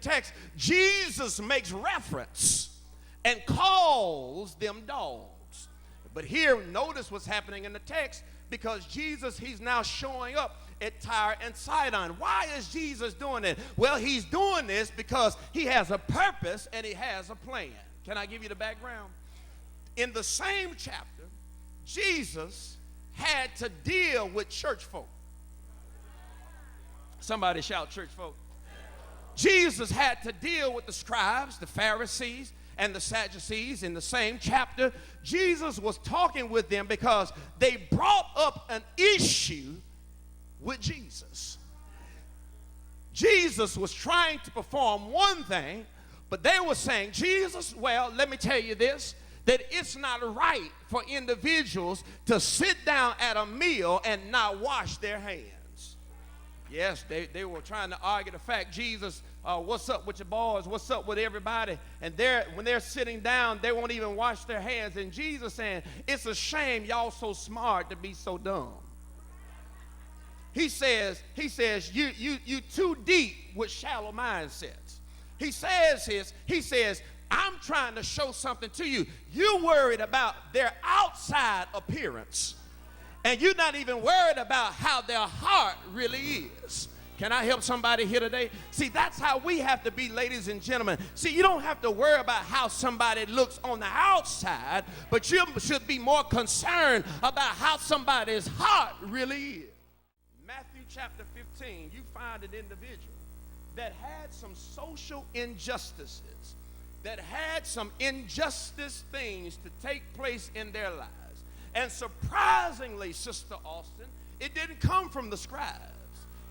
text, Jesus makes reference and calls them dogs. But here, notice what's happening in the text, because Jesus, he's now showing up at Tyre and Sidon. Why is Jesus doing it? Well, he's doing this because he has a purpose and he has a plan. Can I give you the background? In the same chapter, Jesus had to deal with church folk. Somebody shout church folk. Jesus had to deal with the scribes, the Pharisees, and the Sadducees. In the same chapter, Jesus was talking with them because they brought up an issue with Jesus. Jesus was trying to perform one thing, but they were saying, Jesus, well, let me tell you this, that it's not right for individuals to sit down at a meal and not wash their hands. Yes, they were trying to argue the fact, Jesus, what's up with your boys? What's up with everybody? And when they're sitting down, they won't even wash their hands. And Jesus saying, it's a shame y'all so smart to be so dumb. He says, you too deep with shallow mindsets. He says, I'm trying to show something to you. You're worried about their outside appearance, and you're not even worried about how their heart really is. Can I help somebody here today? See, that's how we have to be, ladies and gentlemen. See, you don't have to worry about how somebody looks on the outside, but you should be more concerned about how somebody's heart really is. Matthew chapter 15, you find an individual that had some social injustices, that had some injustice things to take place in their lives. And surprisingly, Sister Austin, it didn't come from the scribes.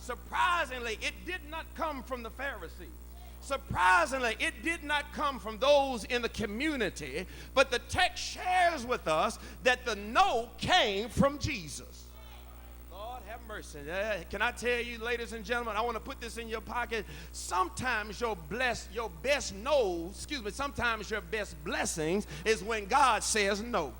Surprisingly, it did not come from the Pharisees. Surprisingly, it did not come from those in the community, but the text shares with us that the no came from Jesus. Lord have mercy. Can I tell you, ladies and gentlemen, I want to put this in your pocket. Sometimes sometimes your best blessings is when God says no.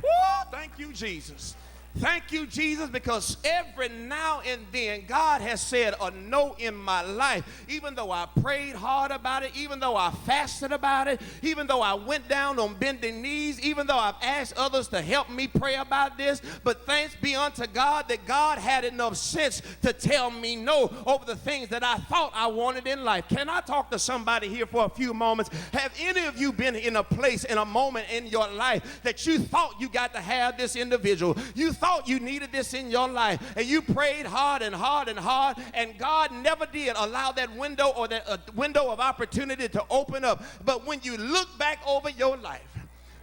Woo, thank you, Jesus. Thank you, Jesus, because every now and then God has said a no in my life. Even though I prayed hard about it, even though I fasted about it, even though I went down on bending knees, even though I've asked others to help me pray about this, but thanks be unto God that God had enough sense to tell me no over the things that I thought I wanted in life. Can I talk to somebody here for a few moments? Have any of you been in a place, in a moment in your life that you thought you got to have this individual? You thought you needed this in your life, and you prayed hard and hard and hard, and God never did allow that window or that window of opportunity to open up. But when you look back over your life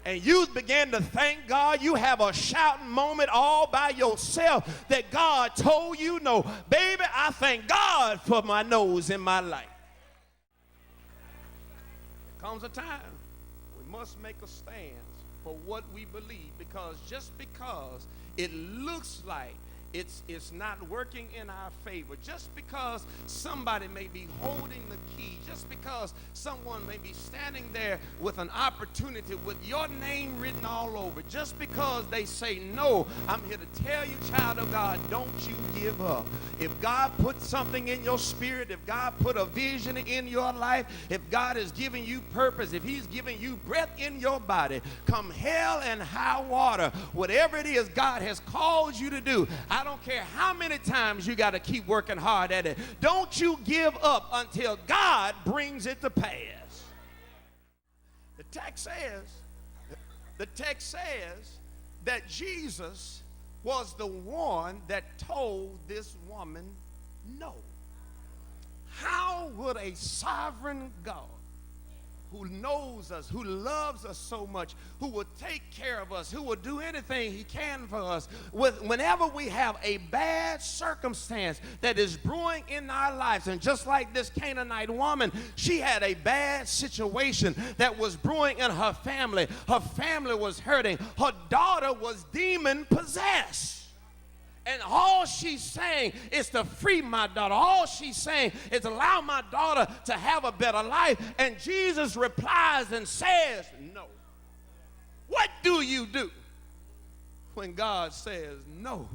and you began to thank God, you have a shouting moment all by yourself that God told you no. Baby, I thank God for my no's in my life. There comes a time we must make a stand for what we believe, because just because it looks like it's not working in our favor, just because somebody may be holding the key, just because someone may be standing there with an opportunity with your name written all over, just because they say no, I'm here to tell you, child of God, don't you give up. If God put something in your spirit, if God put a vision in your life, if God is giving you purpose, if he's giving you breath in your body, come hell and high water, whatever it is God has called you to do, I don't care how many times you got to keep working hard at it. Don't you give up until God brings it to pass. The text says that Jesus was the one that told this woman no. How would a sovereign God, who knows us, who loves us so much, who will take care of us, who will do anything he can for us, whenever we have a bad circumstance that is brewing in our lives, and just like this Canaanite woman, she had a bad situation that was brewing in her family. Her family was hurting. Her daughter was demon possessed. And all she's saying is to free my daughter. All she's saying is allow my daughter to have a better life. And Jesus replies and says, no. What do you do when God says no?